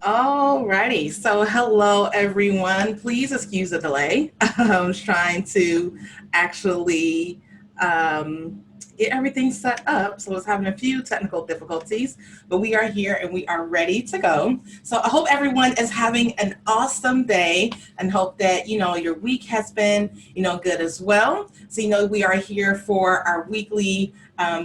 Alrighty, so hello everyone. Please excuse the delay. I was trying to actually um, get everything set up, so I was having a few technical difficulties, but we are here and we are ready to go. So I hope everyone is having an awesome day and hope that your week has been good as well. So we are here for our weekly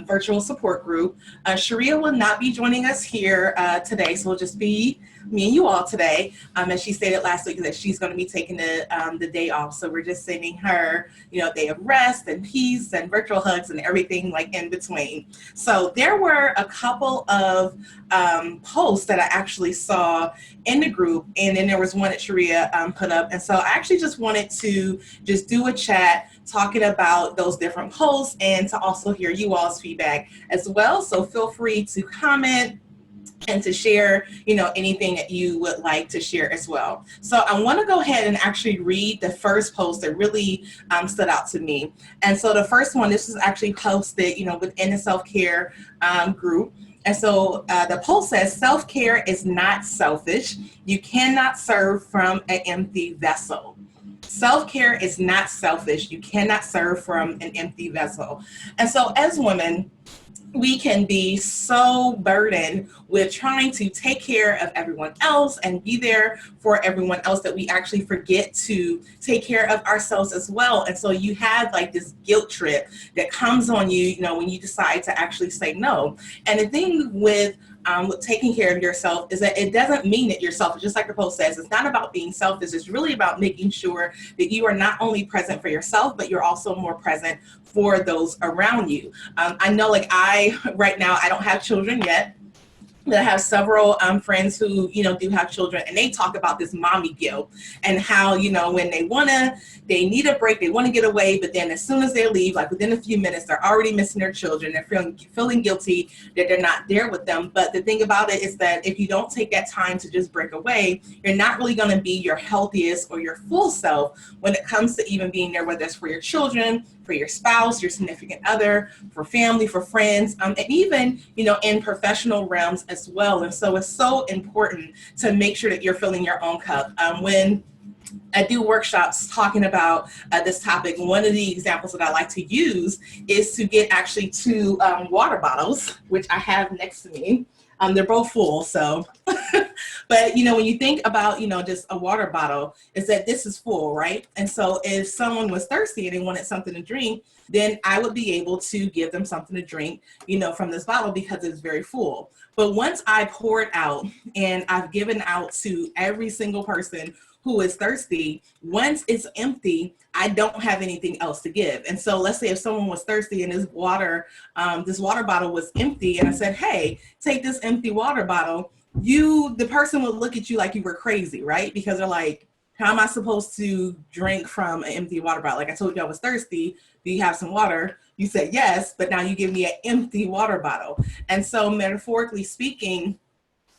virtual support group. Sharea will not be joining us here today, so we'll just be me and you all today. As she stated last week that she's going to be taking the day off. So we're just sending her, a day of rest and peace and virtual hugs and everything like in between. So there were a couple of posts that I actually saw in the group, and then there was one that Sharea put up. And so I actually just wanted to just do a chat talking about those different posts and to also hear you all's feedback as well. So feel free to comment and to share, anything that you would like to share as well. So I want to go ahead and actually read the first post that really stood out to me. And so the first one, this was actually posted, within the self-care group. And so the post says, self-care is not selfish. You cannot serve from an empty vessel. Self-care is not selfish. You cannot serve from an empty vessel. And so as women, we can be so burdened with trying to take care of everyone else and be there for everyone else that we actually forget to take care of ourselves as well. And so you have like this guilt trip that comes on you, when you decide to actually say no. And the thing with taking care of yourself is that it doesn't mean that you're selfish. Just like the post says, it's not about being selfish. It's really about making sure that you are not only present for yourself, but you're also more present for those around you. I know like right now, I don't have children yet, but I have several friends who, do have children, and they talk about this mommy guilt and how, when they need a break, they want to get away, but then as soon as they leave, like within a few minutes, they're already missing their children. They're feeling guilty that they're not there with them. But the thing about it is that if you don't take that time to just break away, you're not really going to be your healthiest or your full self when it comes to even being there, whether it's for your children, for your spouse, your significant other, for family, for friends, and even, in professional realms as well. And so it's so important to make sure that you're filling your own cup. When I do workshops talking about this topic, one of the examples that I like to use is to get actually two water bottles, which I have next to me. They're both full, so. But, when you think about, just a water bottle, is that this is full, right? And so if someone was thirsty and they wanted something to drink, then I would be able to give them something to drink, from this bottle because it's very full. But once I pour it out and I've given out to every single person who is thirsty, once it's empty, I don't have anything else to give. And so let's say if someone was thirsty and this water bottle was empty, and I said, hey, take this empty water bottle, the person would look at you like you were crazy, right? Because they're like, how am I supposed to drink from an empty water bottle? Like I told you I was thirsty. Do you have some water? You said yes, but now you give me an empty water bottle. And so metaphorically speaking,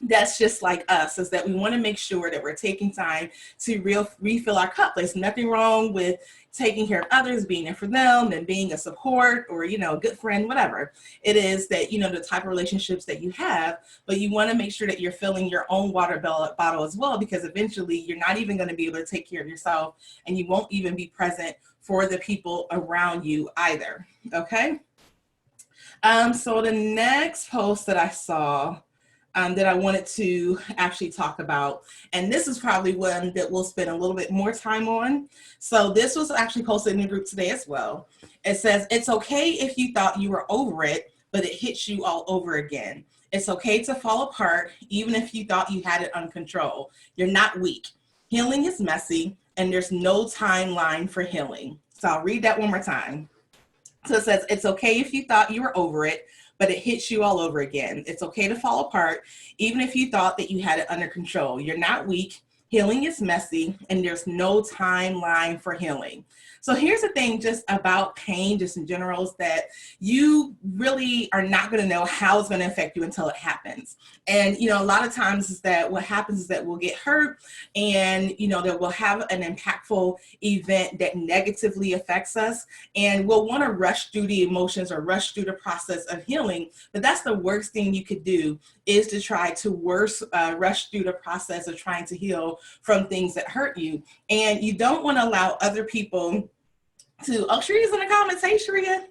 that's just like us, is that we want to make sure that we're taking time to refill our cup. There's nothing wrong with taking care of others, being there for them, and being a support or, a good friend, whatever it is that, the type of relationships that you have. But you want to make sure that you're filling your own water bottle as well, because eventually you're not even going to be able to take care of yourself, and you won't even be present for the people around you either. Okay. So the next post that I saw that I wanted to actually talk about. And this is probably one that we'll spend a little bit more time on. So this was actually posted in the group today as well. It says, it's okay if you thought you were over it, but it hits you all over again. It's okay to fall apart, even if you thought you had it under control. You're not weak. Healing is messy, and there's no timeline for healing. So I'll read that one more time. So it says, it's okay if you thought you were over it, but it hits you all over again. It's okay to fall apart, even if you thought that you had it under control. You're not weak. Healing is messy, and there's no timeline for healing. So here's the thing just about pain, just in general, is that you really are not going to know how it's going to affect you until it happens. And, a lot of times is that what happens is that we'll get hurt and, that we'll have an impactful event that negatively affects us. And we'll want to rush through the emotions or rush through the process of healing. But that's the worst thing you could do, is to try to rush through the process of trying to heal from things that hurt you. And you don't want to allow other people to, Sharea's in the comments, hey Sharea.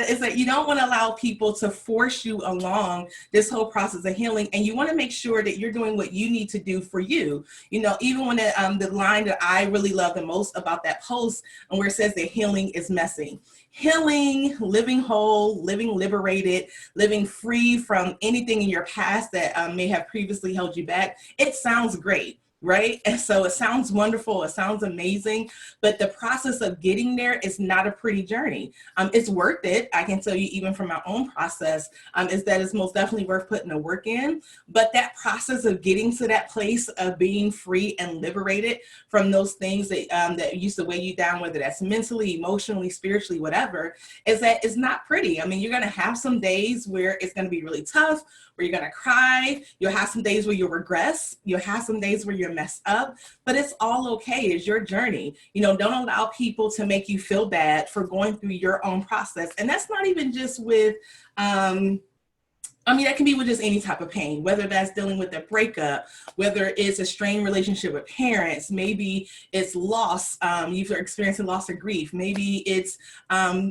Is that you don't want to allow people to force you along this whole process of healing, and you want to make sure that you're doing what you need to do for you. Even when the line that I really love the most about that post, and where it says that healing is messy. Healing, living whole, living liberated, living free from anything in your past that may have previously held you back. It sounds great. Right? And so it sounds wonderful. It sounds amazing, but the process of getting there is not a pretty journey. It's worth it. I can tell you, even from my own process, is that it's most definitely worth putting the work in. But that process of getting to that place of being free and liberated from those things that used to weigh you down, whether that's mentally, emotionally, spiritually, whatever, is that it's not pretty. I mean, you're going to have some days where it's going to be really tough, where you're going to cry. You'll have some days where you'll regress. You'll have some days where you're messed up, but it's all okay. It's your journey. Don't allow people to make you feel bad for going through your own process. And that's not even just with, that can be with just any type of pain, whether that's dealing with a breakup, whether it's a strained relationship with parents, maybe it's loss, you've experienced a loss or grief, maybe it's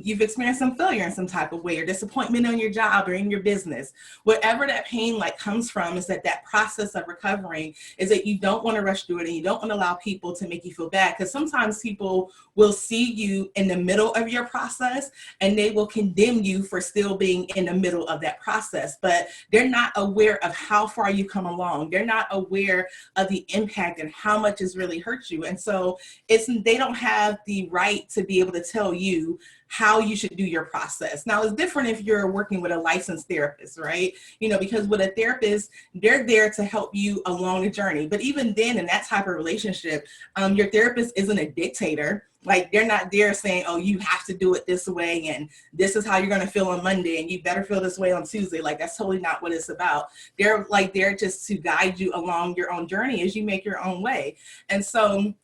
you've experienced some failure in some type of way, or disappointment on your job or in your business. Whatever that pain comes from, is that process of recovering is that you don't want to rush through it, and you don't want to allow people to make you feel bad, because sometimes people will see you in the middle of your process and they will condemn you for still being in the middle of that process. But they're not aware of how far you come along. They're not aware of the impact and how much it's really hurt you. And so they don't have the right to be able to tell you how you should do your process. Now, it's different if you're working with a licensed therapist, right? Because with a therapist, they're there to help you along the journey. But even then, in that type of relationship, your therapist isn't a dictator. They're not there saying, oh, you have to do it this way, and this is how you're going to feel on Monday, and you better feel this way on Tuesday. That's totally not what it's about. They're there just to guide you along your own journey as you make your own way. And so,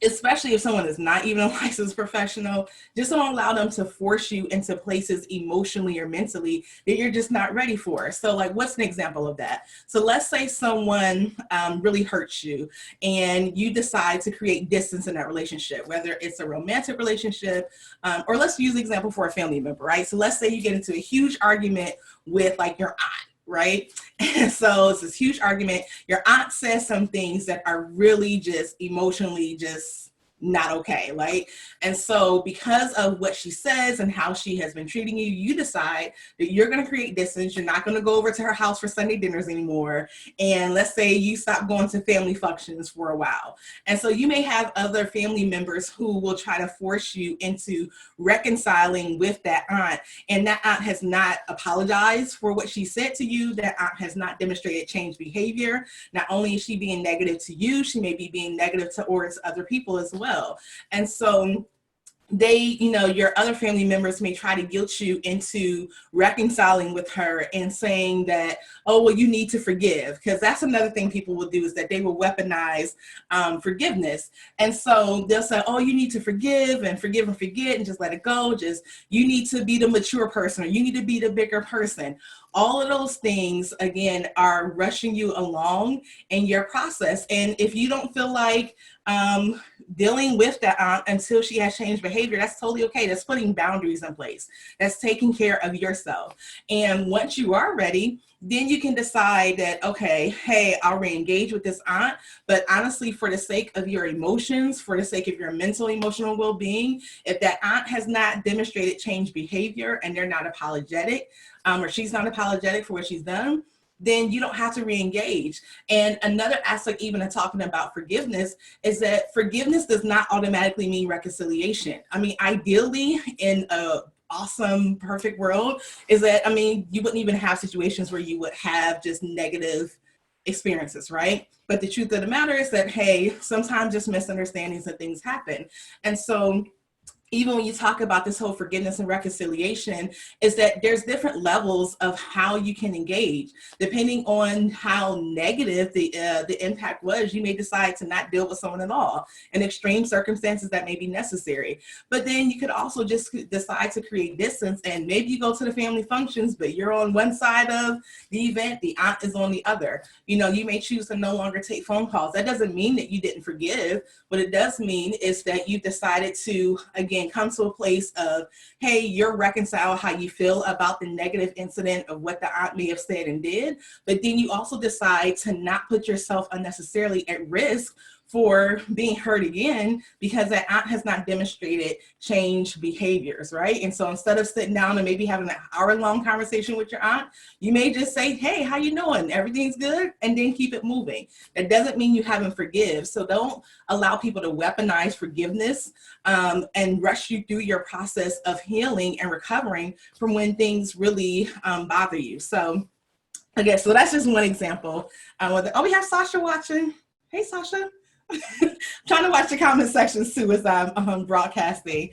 especially if someone is not even a licensed professional, just don't allow them to force you into places emotionally or mentally that you're just not ready for. So what's an example of that? So let's say someone really hurts you and you decide to create distance in that relationship, whether it's a romantic relationship, or let's use the example for a family member, right? So let's say you get into a huge argument with your aunt. Right? And so it's this huge argument. Your aunt says some things that are really just emotionally just not okay, right? And so because of what she says and how she has been treating you, you decide that you're going to create distance. You're not going to go over to her house for Sunday dinners anymore. And let's say you stop going to family functions for a while. And so you may have other family members who will try to force you into reconciling with that aunt. And that aunt has not apologized for what she said to you. That aunt has not demonstrated changed behavior. Not only is she being negative to you, she may be being negative towards other people as well. And so your other family members may try to guilt you into reconciling with her and saying that, oh, well, you need to forgive, because that's another thing people will do, is that they will weaponize forgiveness. And so they'll say, oh, you need to forgive and forget and just let it go. You need to be the mature person, or you need to be the bigger person. All of those things, again, are rushing you along in your process. And if you don't feel like dealing with that aunt until she has changed behavior, that's totally okay. That's putting boundaries in place. That's taking care of yourself. And once you are ready, then you can decide that, okay, hey, I'll re-engage with this aunt, but honestly, for the sake of your emotions, for the sake of your mental, emotional well-being, if that aunt has not demonstrated changed behavior and they're not apologetic, or she's not apologetic for what she's done, then you don't have to re-engage. And another aspect, even in talking about forgiveness, is that forgiveness does not automatically mean reconciliation. I mean, ideally, in a awesome, perfect world, is that, you wouldn't even have situations where you would have just negative experiences, right? But the truth of the matter is that, hey, sometimes just misunderstandings and things happen. And so even when you talk about this whole forgiveness and reconciliation, is that there's different levels of how you can engage. Depending on how negative the impact was, you may decide to not deal with someone at all. In extreme circumstances, that may be necessary. But then you could also just decide to create distance, and maybe you go to the family functions, but you're on one side of the event, the aunt is on the other. You know, you may choose to no longer take phone calls. That doesn't mean that you didn't forgive. What it does mean is that you decided to, again, come to a place of, hey, you're reconcile how you feel about the negative incident of what the aunt may have said and did, but then you also decide to not put yourself unnecessarily at risk for being hurt again because that aunt has not demonstrated change behaviors, right? And so instead of sitting down and maybe having an hour-long conversation with your aunt, you may just say, hey, how you doing? Everything's good? And then keep it moving. That doesn't mean you haven't forgive. So don't allow people to weaponize forgiveness and rush you through your process of healing and recovering from when things really bother you. So, okay, so that's just one example. Oh, we have Sasha watching. Hey, Sasha. Trying to watch the comment sections too as I'm broadcasting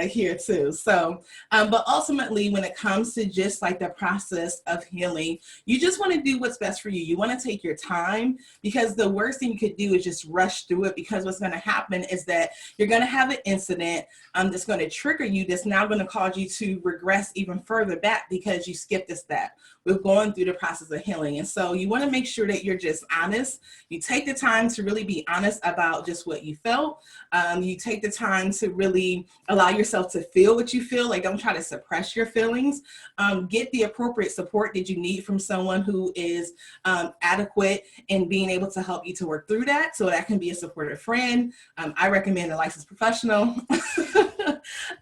here too. So, but ultimately, when it comes to just like the process of healing, you just want to do what's best for you. You want to take your time, because the worst thing you could do is just rush through it, because what's going to happen is that you're going to have an incident that's going to trigger you, that's now going to cause you to regress even further back because you skipped a step with going through the process of healing. And so you want to make sure that you're just honest. You take the time to really be honest about just what you felt. You take the time to really allow yourself to feel what you feel. Like, don't try to suppress your feelings. Get the appropriate support that you need from someone who is adequate in being able to help you to work through that. So that can be a supportive friend. I recommend a licensed professional.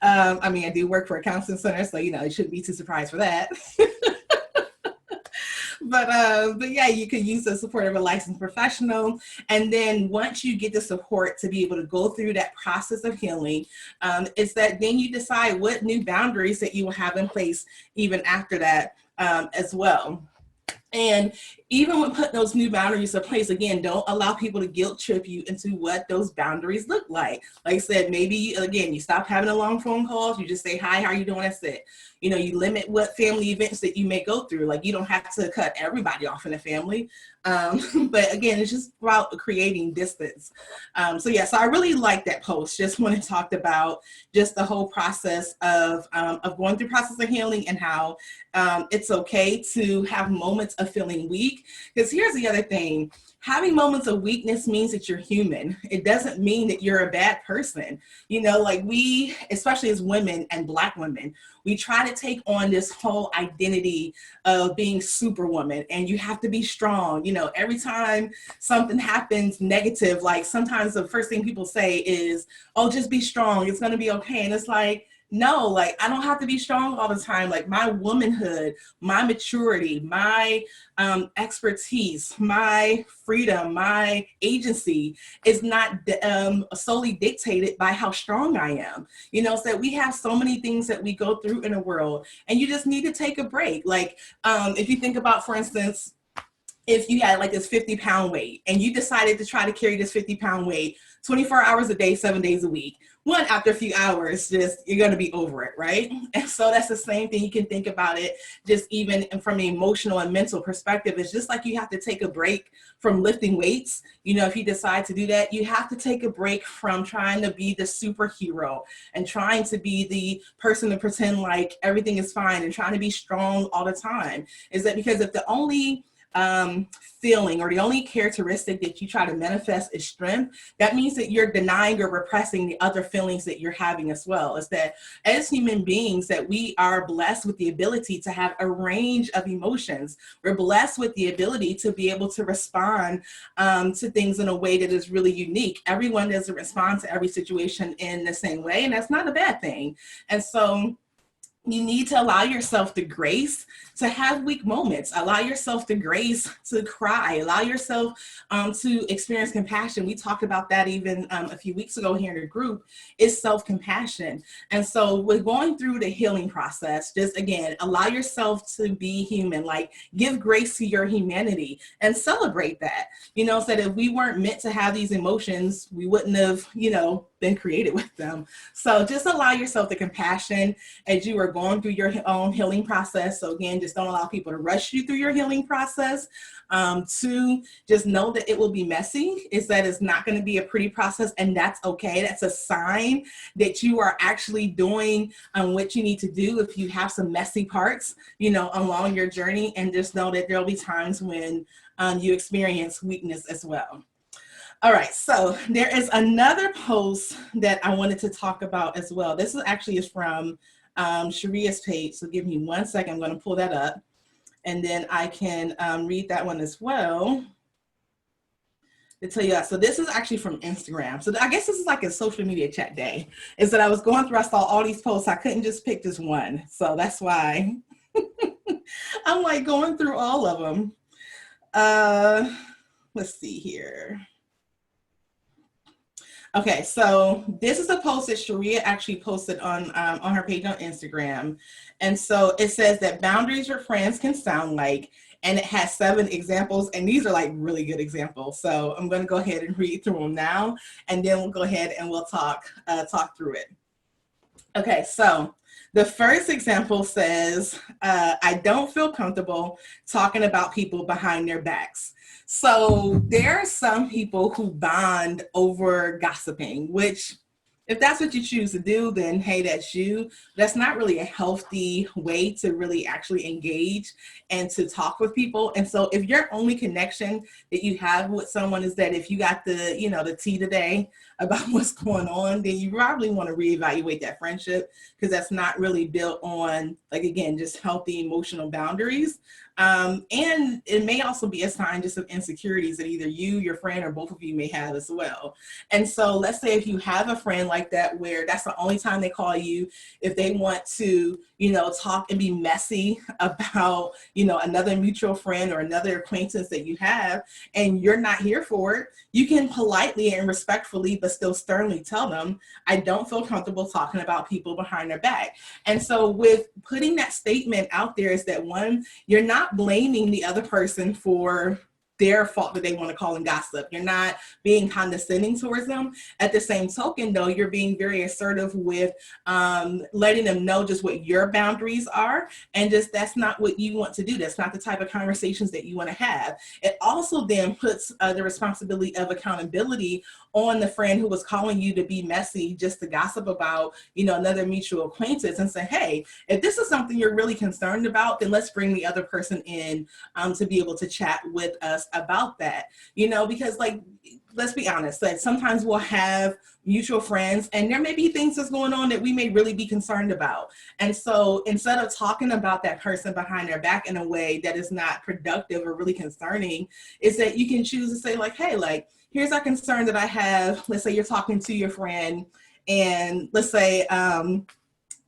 I mean, I do work for a counseling center, so, you know, you shouldn't be too surprised for that. But yeah, you could use the support of a licensed professional. And then once you get the support to be able to go through that process of healing, it's that then you decide what new boundaries that you will have in place even after that as well. And even when putting those new boundaries in place, again, don't allow people to guilt trip you into what those boundaries look like. Like I said, maybe, again, you stop having a long phone calls. You just say, hi, how are you doing? That's it. You know, you limit what family events that you may go through. Like, you don't have to cut everybody off in the family. But again, it's just about creating distance. So yeah, so I really like that post. Just when it talked about just the whole process of going through process of healing, and how it's okay to have moments of feeling weak. Because here's the other thing. Having moments of weakness means that you're human. It doesn't mean that you're a bad person. You know, like, we, especially as women and Black women, we try to take on this whole identity of being superwoman, and you have to be strong. You know, every time something happens negative, like, sometimes the first thing people say is, oh, just be strong, it's going to be okay. And it's like, no, like, I don't have to be strong all the time. Like, my womanhood, my maturity, my expertise, my freedom, my agency is not solely dictated by how strong I am. You know, so that we have so many things that we go through in the world, and you just need to take a break. Like, if you think about, for instance, if you had like this 50-pound weight and you decided to try to carry this 50-pound weight 24 hours a day, 7 days a week, one, after a few hours, just, you're going to be over it, right? And so that's the same thing. You can think about it just even from an emotional and mental perspective. It's just like you have to take a break from lifting weights. You know, if you decide to do that, you have to take a break from trying to be the superhero and trying to be the person to pretend like everything is fine and trying to be strong all the time. Is that because if the only feeling or the only characteristic that you try to manifest is strength, that means that you're denying or repressing the other feelings that you're having as well. Is that as human beings, that we are blessed with the ability to have a range of emotions. We're blessed with the ability to be able to respond to things in a way that is really unique. Everyone doesn't respond to every situation in the same way, and that's not a bad thing. And so You need to allow yourself the grace to have weak moments. Allow yourself the grace to cry. Allow yourself to experience compassion. We talked about that even a few weeks ago here in the group. Is self-compassion. And so with going through the healing process, just again, allow yourself to be human. Like, give grace to your humanity and celebrate that. So that if we weren't meant to have these emotions, we wouldn't have, been created with them. So just allow yourself the compassion as you are going through your own healing process. So again, just don't allow people to rush you through your healing process. Two, just know that it will be messy. Is that it's not going to be a pretty process, and that's okay. That's a sign that you are actually doing what you need to do if you have some messy parts, along your journey. And just know that there'll be times when you experience weakness as well. All right, so there is another post that I wanted to talk about as well. This is from Sharea's page. So give me 1 second. I'm going to pull that up, and then I can read that one as well to tell you that. So this is actually from Instagram. So I guess this is like a social media chat day. Is that I was going through, I saw all these posts. I couldn't just pick this one. So that's why I'm like going through all of them. Let's see here. Okay, so this is a post that Sharea actually posted on her page on Instagram. And so it says that boundaries with friends can sound like, and it has 7 examples, and these are like really good examples. So I'm going to go ahead and read through them now, and then we'll go ahead and we'll talk through it. Okay, so the first example says, I don't feel comfortable talking about people behind their backs. So there are some people who bond over gossiping, which if that's what you choose to do, then hey, that's you. That's not really a healthy way to really actually engage and to talk with people. And so if your only connection that you have with someone is that if you got the, the tea today about what's going on, then you probably want to reevaluate that friendship, because that's not really built on, like, again, just healthy emotional boundaries. And it may also be a sign just of insecurities that either you, your friend, or both of you may have as well. And so let's say if you have a friend like that, where that's the only time they call you, if they want to, talk and be messy about, another mutual friend or another acquaintance that you have, and you're not here for it, you can politely and respectfully, but still sternly tell them, I don't feel comfortable talking about people behind their back. And so with putting that statement out there is that, one, you're not blaming the other person for their fault that they want to call and gossip. You're not being condescending towards them. At the same token, though, you're being very assertive with letting them know just what your boundaries are, and just that's not what you want to do. That's not the type of conversations that you want to have. It also then puts the responsibility of accountability on the friend who was calling you to be messy just to gossip about, another mutual acquaintance, and say, hey, if this is something you're really concerned about, then let's bring the other person in to be able to chat with us about that. Because, like, let's be honest, like, sometimes we'll have mutual friends and there may be things that's going on that we may really be concerned about. And so instead of talking about that person behind their back in a way that is not productive or really concerning, is that you can choose to say, like, hey, like, here's a concern that I have. Let's say you're talking to your friend, and let's say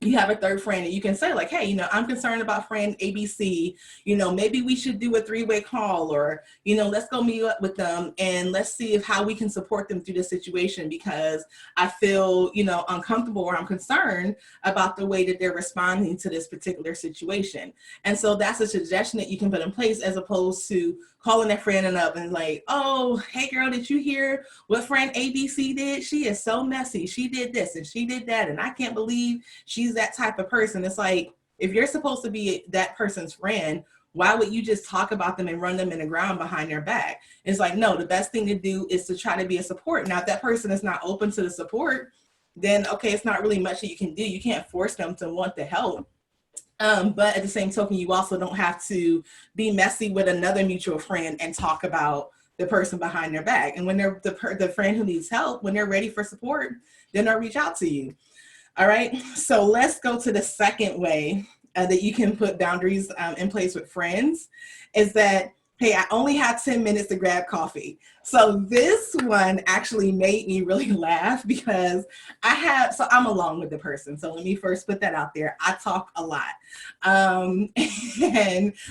you have a third friend, and you can say, like, hey, I'm concerned about friend ABC, maybe we should do a 3-way call, or, let's go meet up with them and let's see how we can support them through this situation, because I feel, uncomfortable, or I'm concerned about the way that they're responding to this particular situation. And so that's a suggestion that you can put in place, as opposed to calling that friend up and like, oh, hey girl, did you hear what friend ABC did? She is so messy. She did this and she did that, and I can't believe she's that type of person. It's like, if you're supposed to be that person's friend, why would you just talk about them and run them in the ground behind their back? It's like, no, the best thing to do is to try to be a support. Now, if that person is not open to the support, then okay, it's not really much that you can do. You can't force them to want the help. But at the same token, you also don't have to be messy with another mutual friend and talk about the person behind their back. And when they're the friend who needs help, when they're ready for support, then they'll reach out to you. All right, so let's go to the second way that you can put boundaries in place with friends, is that hey, I only had 10 minutes to grab coffee. So this one actually made me really laugh because so I'm along with the person. So let me first put that out there. I talk a lot. Um,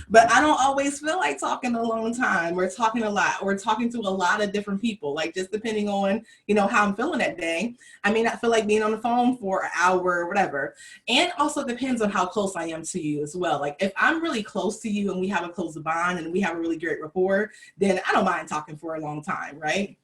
but I don't always feel like talking a long time or talking a lot or talking to a lot of different people, like just depending on, how I'm feeling that day. I may not feel like being on the phone for an hour or whatever. And also depends on how close I am to you as well. Like if I'm really close to you and we have a close bond and we have a really great rapport, then I don't mind talking for a long time, right?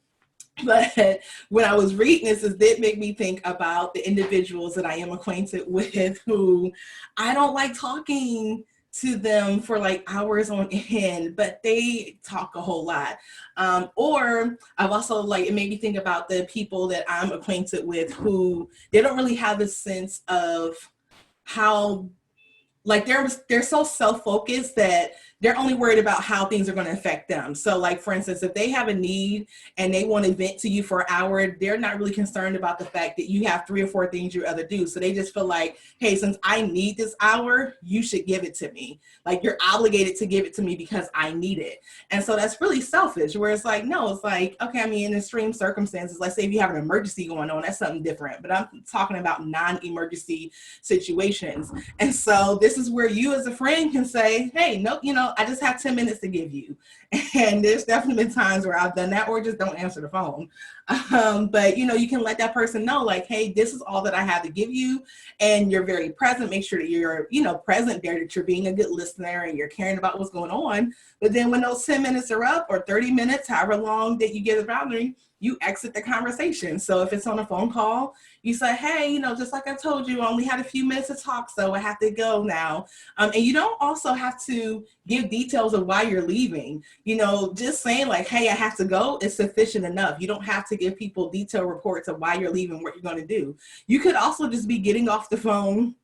But when I was reading this, it did make me think about the individuals that I am acquainted with who I don't like talking to them for like hours on end, but they talk a whole lot. Or I've also it made me think about the people that I'm acquainted with who they don't really have a sense of how they're so self-focused that they're only worried about how things are going to affect them. So like, for instance, if they have a need and they want to vent to you for an hour, they're not really concerned about the fact that you have 3 or 4 things you other do. So they just feel like, hey, since I need this hour, you should give it to me. Like you're obligated to give it to me because I need it. And so that's really selfish, where it's like, no, it's like, okay, I mean, in extreme circumstances, let's say if you have an emergency going on, that's something different. But I'm talking about non-emergency situations. And so this is where you as a friend can say, hey, no, I just have 10 minutes to give you. And there's definitely been times where I've done that or just don't answer the phone. But, you can let that person know like, hey, this is all that I have to give you. And you're very present. Make sure that you're, present there, that you're being a good listener and you're caring about what's going on. But then when those 10 minutes are up or 30 minutes, however long that you give the boundary, you exit the conversation. So if it's on a phone call, you say, hey, just like I told you, I only had a few minutes to talk, so I have to go now. And you don't also have to give details of why you're leaving. Just saying like, hey, I have to go is sufficient enough. You don't have to give people detailed reports of why you're leaving, what you're going to do. You could also just be getting off the phone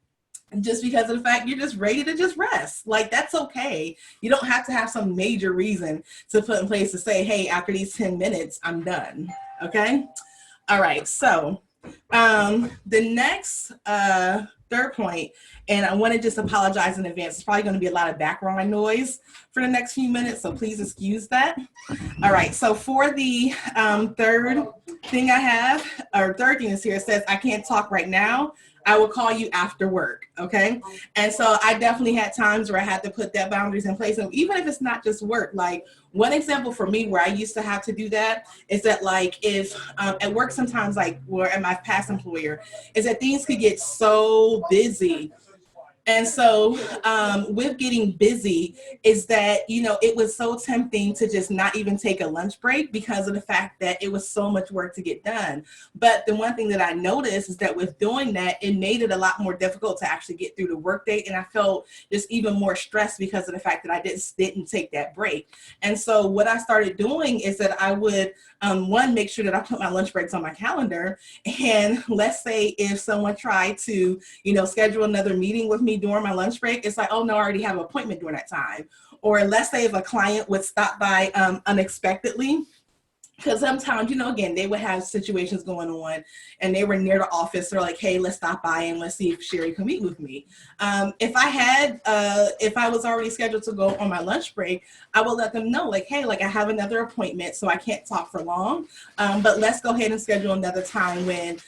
just because of the fact you're just ready to just rest. Like, that's okay. You don't have to have some major reason to put in place to say, hey, after these 10 minutes, I'm done. Okay. All right. So the next third point, and I want to just apologize in advance. It's probably going to be a lot of background noise for the next few minutes, so please excuse that. All right, so for the third thing I have, or third thing is here, it says, I can't talk right now. I will call you after work, okay? And so I definitely had times where I had to put that boundaries in place. And even if it's not just work, like one example for me where I used to have to do that is that like if at work sometimes, like where at my past employer, is that things could get so busy. And so with getting busy is that, it was so tempting to just not even take a lunch break because of the fact that it was so much work to get done. But the one thing that I noticed is that with doing that, it made it a lot more difficult to actually get through the workday. And I felt just even more stressed because of the fact that I didn't take that break. And so what I started doing is that I would, make sure that I put my lunch breaks on my calendar. And let's say if someone tried to, schedule another meeting with me during my lunch break, it's like, oh no, I already have an appointment during that time. Or let's say if a client would stop by unexpectedly, because sometimes, again, they would have situations going on and they were near the office. They're like, hey, let's stop by and let's see if Sherry can meet with me. If I was already scheduled to go on my lunch break, I will let them know like, hey, like I have another appointment, so I can't talk for long. But let's go ahead and schedule another time when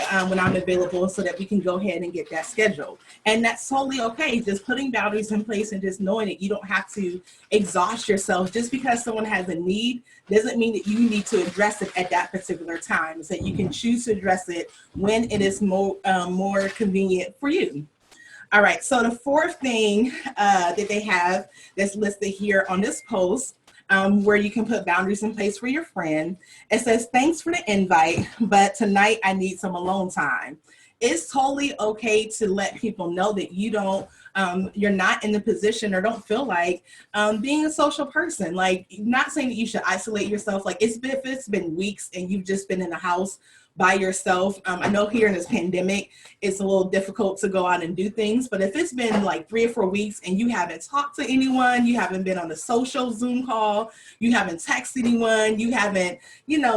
I'm available so that we can go ahead and get that scheduled. And that's totally okay. Just putting boundaries in place and just knowing that you don't have to exhaust yourself. Just because someone has a need doesn't mean that you need to address it at that particular time. It's that you can choose to address it when it is more convenient for you. All right, so the fourth thing that they have that's listed here on this post, where you can put boundaries in place for your friend, it says, thanks for the invite, but tonight I need some alone time. It's totally okay to let people know that you're not in the position or don't feel like being a social person. Like, not saying that you should isolate yourself. Like, if it's been weeks and you've just been in the house by yourself. I know here in this pandemic, it's a little difficult to go out and do things, but if it's been like 3 or 4 weeks and you haven't talked to anyone, you haven't been on a social Zoom call, you haven't texted anyone, you haven't,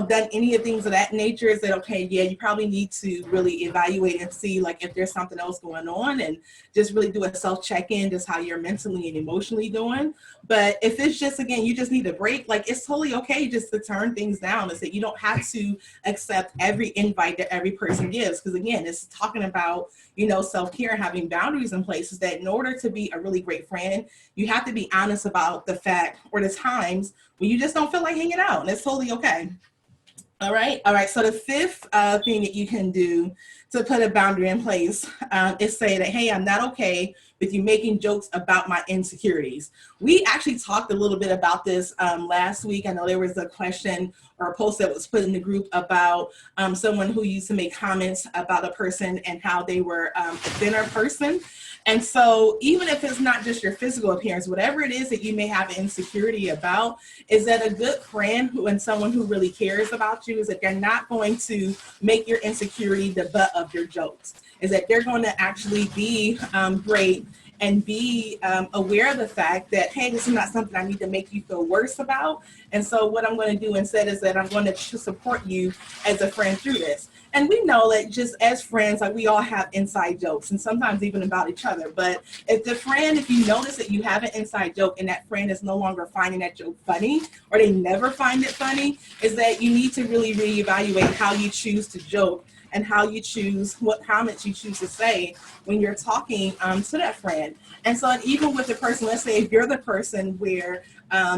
done any of things of that nature, is that okay? Yeah, you probably need to really evaluate and see like if there's something else going on, and just really do a self check-in, just how you're mentally and emotionally doing. But if it's just, again, you just need a break, like it's totally okay just to turn things down and say you don't have to accept every invite that every person gives. Because again, it's talking about, self-care and having boundaries in place, is that in order to be a really great friend, you have to be honest about the fact or the times when you just don't feel like hanging out, and it's totally okay. All right. So the fifth thing that you can do to put a boundary in place is say that, hey, I'm not okay with you making jokes about my insecurities. We actually talked a little bit about this last week. I know there was a question or a post that was put in the group about someone who used to make comments about a person and how they were a thinner person. And so even if it's not just your physical appearance, whatever it is that you may have insecurity about, is that a good friend and someone who really cares about you, is that they're not going to make your insecurity the butt of your jokes, is that they're going to actually be great and be aware of the fact that, hey, this is not something I need to make you feel worse about. And so what I'm going to do instead is that I'm going to support you as a friend through this. And we know that just as friends, like we all have inside jokes, and sometimes even about each other. But if you notice that you have an inside joke and that friend is no longer finding that joke funny, or they never find it funny, is that you need to really reevaluate how you choose to joke and how you choose what comments you choose to say when you're talking to that friend. And so, and even with the person, let's say if you're the person where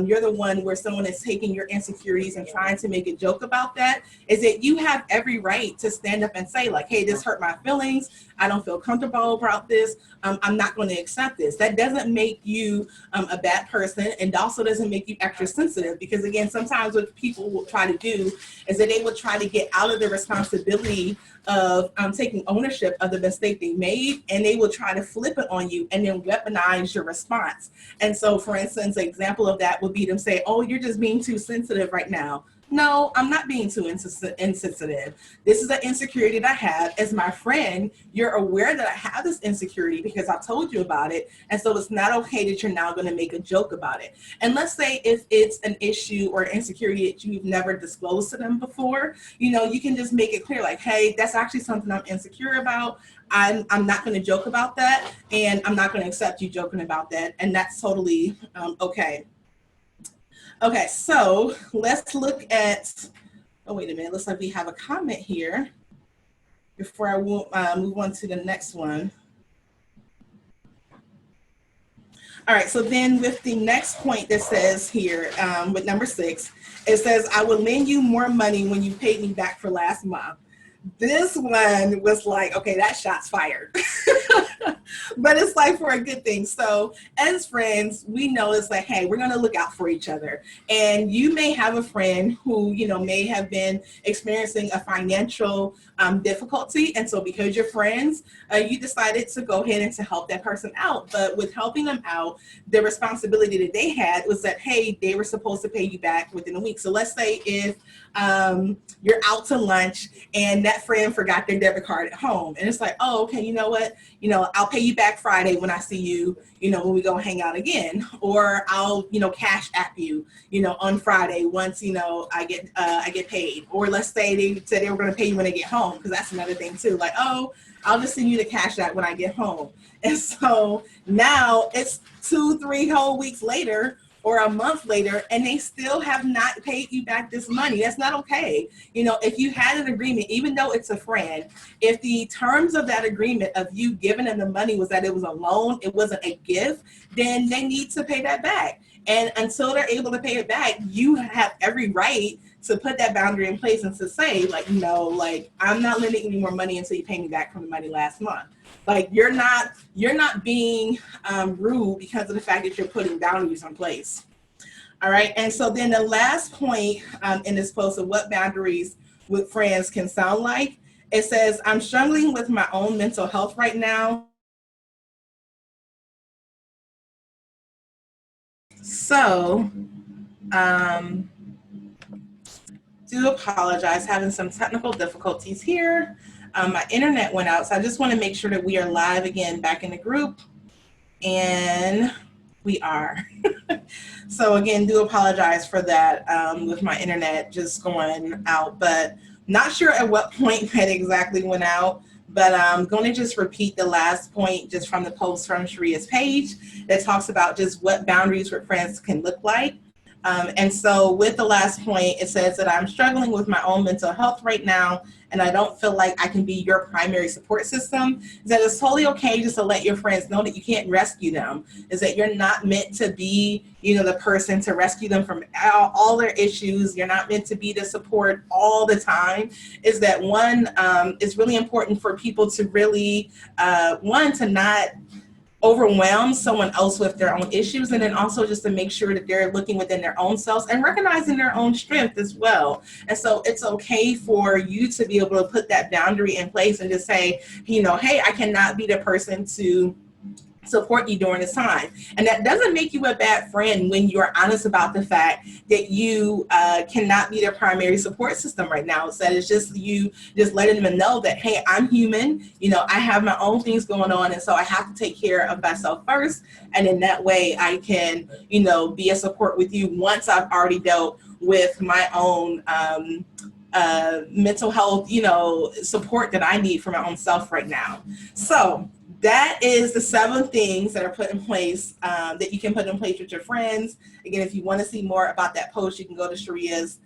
you're the one where someone is taking your insecurities and trying to make a joke about that, is that you have every right to stand up and say like, hey, this hurt my feelings. I don't feel comfortable about this. I'm not going to accept this. That doesn't make you a bad person, and also doesn't make you extra sensitive, because again, sometimes what people will try to do is that they will try to get out of the responsibility of taking ownership of the mistake they made, and they will try to flip it on you and then weaponize your response. And so, for instance, an example of that would be them say, oh, you're just being too sensitive right now. No, I'm not being too insensitive. This is an insecurity that I have. As my friend, you're aware that I have this insecurity because I told you about it. And so it's not okay that you're now going to make a joke about it. And let's say if it's an issue or insecurity that you've never disclosed to them before, you can just make it clear like, hey, that's actually something I'm insecure about. I'm not going to joke about that, and I'm not going to accept you joking about that. And that's totally okay. Okay, so let's look at, oh, wait a minute. Looks like we have a comment here before I move on to the next one. All right, so then with the next point that says here, with number 6, it says, I will lend you more money when you paid me back for last month. This one was like, okay, that shot's fired. But it's like for a good thing. So as friends, we know it's like, hey, we're going to look out for each other. And you may have a friend who, may have been experiencing a financial difficulty. And so because you're friends, you decided to go ahead and to help that person out. But with helping them out, the responsibility that they had was that, hey, they were supposed to pay you back within a week. So let's say if you're out to lunch and that friend forgot their debit card at home, and it's like, oh, okay, you know what, I'll pay you back Friday when I see you, when we go hang out again, or I'll, cash app you, on Friday once, I get paid. Or let's say they said they were going to pay you when they get home, because that's another thing too, like, oh, I'll just send you the cash app when I get home. And so now it's 2-3 whole weeks later, or a month later, and they still have not paid you back this money. That's not okay. If you had an agreement, even though it's a friend, if the terms of that agreement of you giving them the money was that it was a loan, it wasn't a gift, then they need to pay that back. And until they're able to pay it back, you have every right to put that boundary in place and to say, like, no, like, I'm not lending any more money until you pay me back from the money last month. Like, you're not being rude because of the fact that you're putting boundaries in place. All right. And so then the last point in this post of what boundaries with friends can sound like, it says, I'm struggling with my own mental health right now. So, do apologize, having some technical difficulties here. My internet went out, so I just want to make sure that we are live again back in the group, and we are. So again, do apologize for that with my internet just going out, but not sure at what point that exactly went out. But I'm going to just repeat the last point just from the post from Sharea's page that talks about just what boundaries with friends can look like. And so with the last point, it says that I'm struggling with my own mental health right now, and I don't feel like I can be your primary support system. Is that it's totally okay just to let your friends know that you can't rescue them. Is that you're not meant to be, the person to rescue them from all their issues. You're not meant to be the support all the time. Is that one, it's really important for people to really, one, to not overwhelm someone else with their own issues, and then also just to make sure that they're looking within their own selves and recognizing their own strength as well. And so it's okay for you to be able to put that boundary in place and just say, hey, I cannot be the person to support you during this time. And that doesn't make you a bad friend when you're honest about the fact that you cannot be their primary support system right now. So it's just you just letting them know that, hey, I'm human, I have my own things going on, and so I have to take care of myself first. And in that way I can, be a support with you once I've already dealt with my own mental health, support that I need for my own self right now. So that is the 7 things that are put in place that you can put in place with your friends. Again, if you want to see more about that post, you can go to Sharea's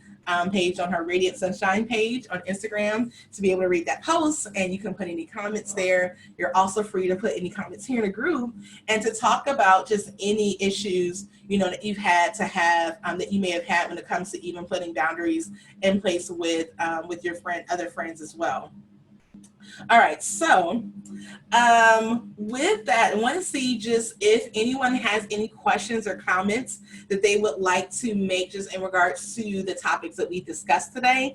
page on her Radiant Sunshine page on Instagram to be able to read that post, and you can put any comments there. You're also free to put any comments here in the group and to talk about just any issues that you've had to have that you may have had when it comes to even putting boundaries in place with your other friends as well. All right, so with that, I want to see just if anyone has any questions or comments that they would like to make just in regards to the topics that we discussed today.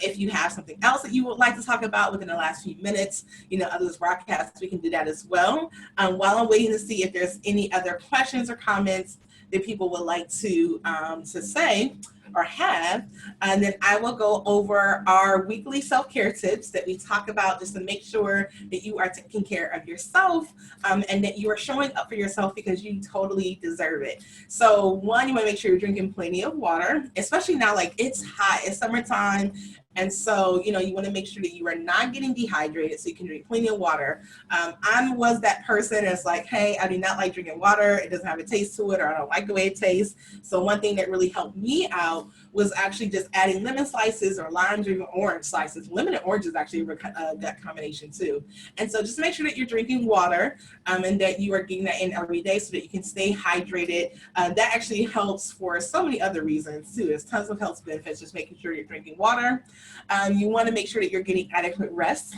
If you have something else that you would like to talk about within the last few minutes, others broadcasts, we can do that as well. While I'm waiting to see if there's any other questions or comments that people would like to say or have, and then I will go over our weekly self-care tips that we talk about just to make sure that you are taking care of yourself and that you are showing up for yourself because you totally deserve it. So one, you want to make sure you're drinking plenty of water, especially now, like it's hot, it's summertime. And so, you want to make sure that you are not getting dehydrated so you can drink plenty of water. I was that person that's like, hey, I do not like drinking water. It doesn't have a taste to it, or I don't like the way it tastes. So one thing that really helped me out was actually just adding lemon slices or limes or even orange slices. Lemon and orange is actually that combination too. And so just make sure that you're drinking water and that you are getting that in every day so that you can stay hydrated. That actually helps for so many other reasons too. There's tons of health benefits just making sure you're drinking water. You want to make sure that you're getting adequate rest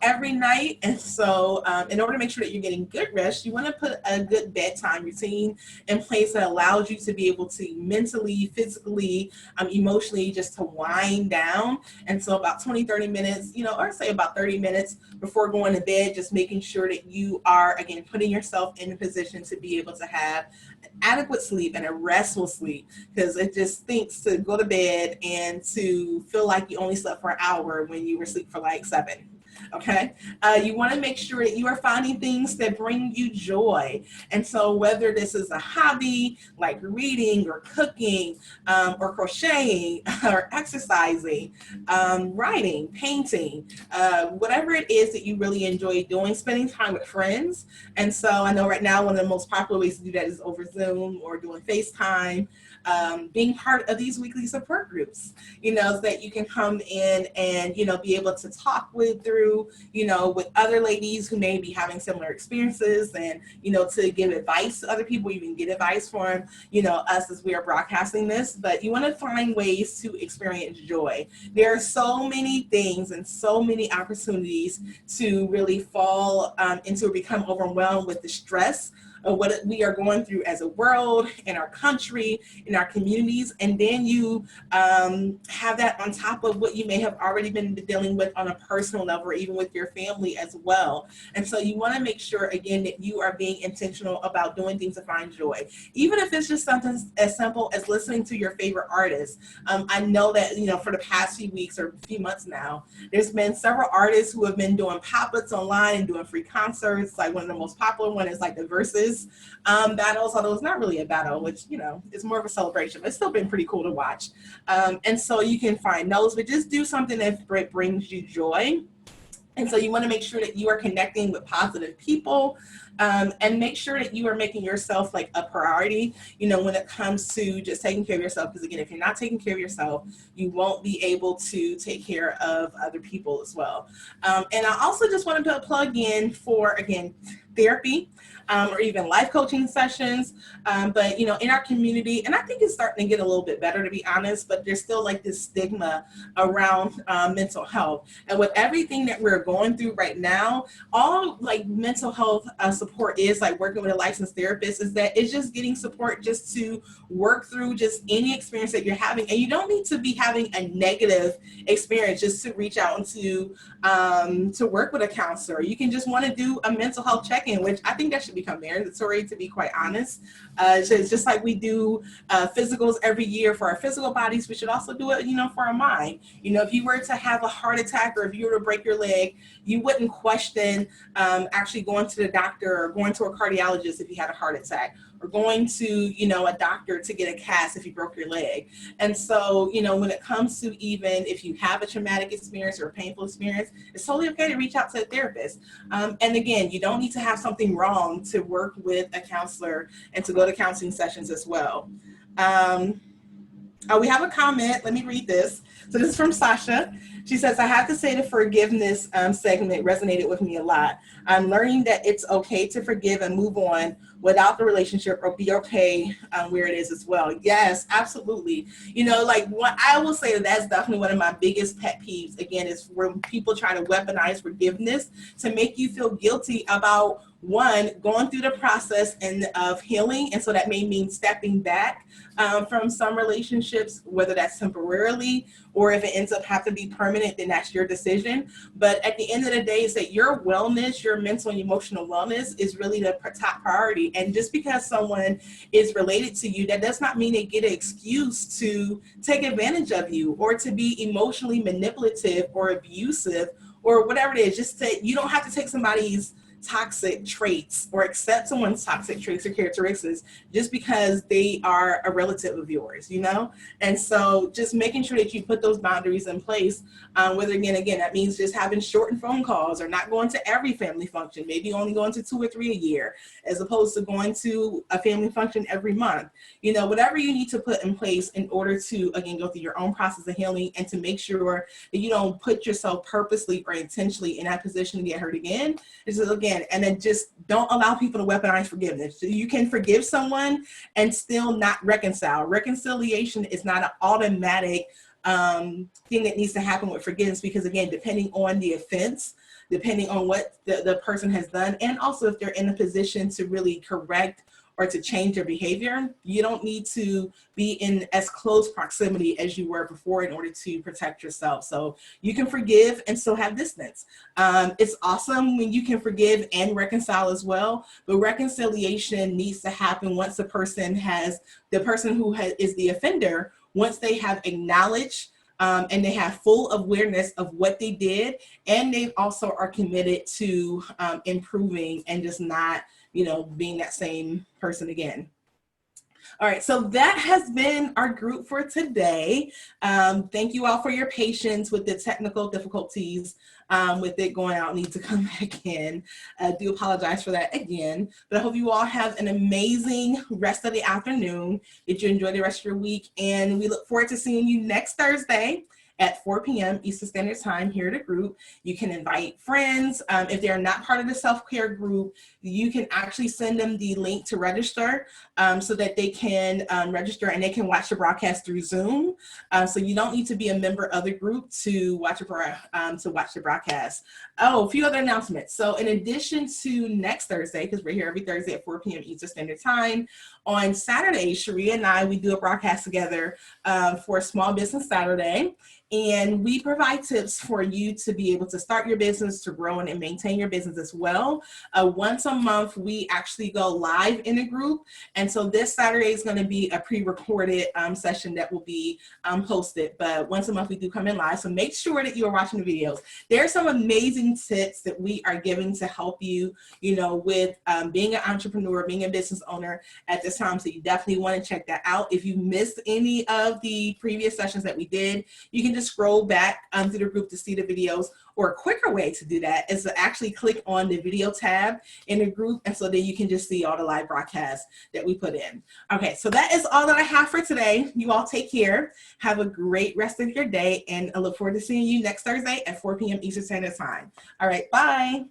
every night. And so in order to make sure that you're getting good rest, you want to put a good bedtime routine in place that allows you to be able to mentally, physically, emotionally just to wind down. And so about 20-30 minutes, or say about 30 minutes before going to bed, just making sure that you are, again, putting yourself in a position to be able to have adequate sleep and a restful sleep, because it just stinks to go to bed and to feel like you only slept for an hour when you were asleep for like 7. Okay, you want to make sure that you are finding things that bring you joy. And so whether this is a hobby like reading or cooking or crocheting or exercising, writing, painting, whatever it is that you really enjoy doing, spending time with friends. And so I know right now one of the most popular ways to do that is over Zoom or doing FaceTime. Being part of these weekly support groups, so that you can come in and, be able to talk through, with other ladies who may be having similar experiences and, to give advice to other people. You can get advice from, us as we are broadcasting this, but you want to find ways to experience joy. There are so many things and so many opportunities to really fall into or become overwhelmed with the stress of what we are going through as a world, in our country, in our communities, and then you have that on top of what you may have already been dealing with on a personal level, or even with your family as well. And so you want to make sure, again, that you are being intentional about doing things to find joy, even if it's just something as simple as listening to your favorite artist. I know that, for the past few weeks or few months now, there's been several artists who have been doing pop-ups online and doing free concerts. Like one of the most popular one is like the Versus battles, although it's not really a battle, which, is more of a celebration, but it's still been pretty cool to watch. And so you can find those, but just do something that brings you joy. And so you want to make sure that you are connecting with positive people, and make sure that you are making yourself like a priority, when it comes to just taking care of yourself. Because again, if you're not taking care of yourself, you won't be able to take care of other people as well. And I also just wanted to plug in for, again, therapy, or even life coaching sessions. But, in our community, and I think it's starting to get a little bit better, to be honest, but there's still like this stigma around mental health. And with everything that we're going through right now, all like mental health support is, like working with a licensed therapist, is that it's just getting support just to work through just any experience that you're having. And you don't need to be having a negative experience just to reach out and to work with a counselor. You can just want to do a mental health check-in, which I think that should become mandatory, to be quite honest. So it's just like we do physicals every year for our physical bodies, we should also do it, for our mind. If you were to have a heart attack, or if you were to break your leg, you wouldn't question actually going to the doctor or going to a cardiologist if you had a heart attack, or going to, a doctor to get a cast if you broke your leg. And so, when it comes to even if you have a traumatic experience or a painful experience, it's totally okay to reach out to a therapist. And again, you don't need to have something wrong to work with a counselor and to go to counseling sessions as well. We have a comment. Let me read this. So this is from Sasha. She says, I have to say the forgiveness segment resonated with me a lot. I'm learning that it's okay to forgive and move on without the relationship, or be okay where it is as well. Yes, absolutely. Like what I will say, that's definitely one of my biggest pet peeves, again, is when people try to weaponize forgiveness to make you feel guilty about, one, going through the process of healing. And so that may mean stepping back from some relationships, whether that's temporarily, or if it ends up having to be permanent, then that's your decision. But at the end of the day, it's that your wellness, your mental and emotional wellness is really the top priority. And just because someone is related to you, that does not mean they get an excuse to take advantage of you, or to be emotionally manipulative or abusive, or whatever it is. Just that you don't have to take somebody's toxic traits or accept someone's toxic traits or characteristics just because they are a relative of yours, And so just making sure that you put those boundaries in place, whether again, that means just having shortened phone calls, or not going to every family function, maybe only going to 2 or 3 a year, as opposed to going to a family function every month. Whatever you need to put in place in order to, again, go through your own process of healing, and to make sure that you don't put yourself purposely or intentionally in that position to get hurt again. Is, again, and then just don't allow people to weaponize forgiveness. So you can forgive someone and still not reconcile. Reconciliation is not an automatic thing that needs to happen with forgiveness, because again, depending on the offense, depending on what the person has done, and also if they're in a position to really correct or to change their behavior, you don't need to be in as close proximity as you were before in order to protect yourself. So you can forgive and still have distance. It's awesome when you can forgive and reconcile as well, but reconciliation needs to happen once the person who is the offender, once they have acknowledged and they have full awareness of what they did, and they also are committed to improving and just not, being that same person again. All right, so that has been our group for today. Thank you all for your patience with the technical difficulties with it going out, need to come back in. I do apologize for that again, but I hope you all have an amazing rest of the afternoon, that you enjoy the rest of your week, and we look forward to seeing you next Thursday at 4 p.m. Eastern Standard Time here at the group. You can invite friends. If they're not part of the self-care group, you can actually send them the link to register so that they can register and they can watch the broadcast through Zoom. So you don't need to be a member of the group to watch the broadcast. Oh, a few other announcements. So in addition to next Thursday, because we're here every Thursday at 4 p.m. Eastern Standard Time, on Saturday, Sharea and I, we do a broadcast together for Small Business Saturday. And we provide tips for you to be able to start your business, to grow and maintain your business as well. Once a month, we actually go live in a group. And so this Saturday is going to be a pre-recorded session that will be posted. But once a month, we do come in live. So make sure that you are watching the videos. There are some amazing tips that we are giving to help you, with being an entrepreneur, being a business owner at this time. So you definitely want to check that out. If you missed any of the previous sessions that we did, you can just scroll back to the group to see the videos, or a quicker way to do that is to actually click on the video tab in the group, and so then you can just see all the live broadcasts that we put in. Okay, so that is all that I have for today. You all take care. Have a great rest of your day, and I look forward to seeing you next Thursday at 4 p.m. Eastern Standard Time. All right, bye.